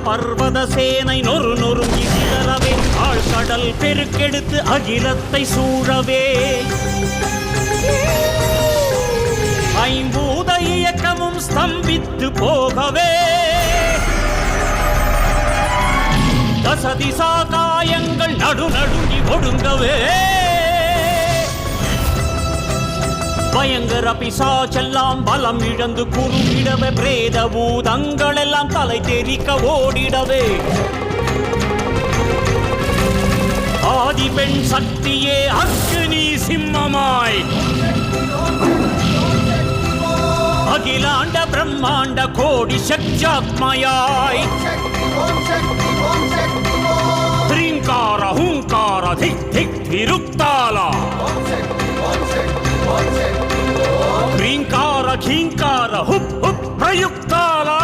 பர்வத சேனை நொறு நொறுங்கி சிதறவே ஆழ்கடல் பெருக்கெடுத்து அகிலத்தை சூழவே ஐம்பூத இயக்கமும் ஸ்தம்பித்து போகவே தசதிசா காயங்கள் நடுநடுங்கி ஒடுங்கவே பயங்கர பிசாச்செல்லாம் பலம் இழந்து குறுகிடவே பிரேத பூதங்கள் எல்லாம் தலை தெறிக்க ஓடிடவே ஆதி பெண் சக்தியே அக்னி சிம்மமாய் அகிலாண்ட பிரம்மாண்ட கோடி சக்தியாத்மயாய் ह्रींकार हुंकार धिक धिक धिरुक्ताला ह्रींकार घींकार हुप हुप प्रयुक्ताला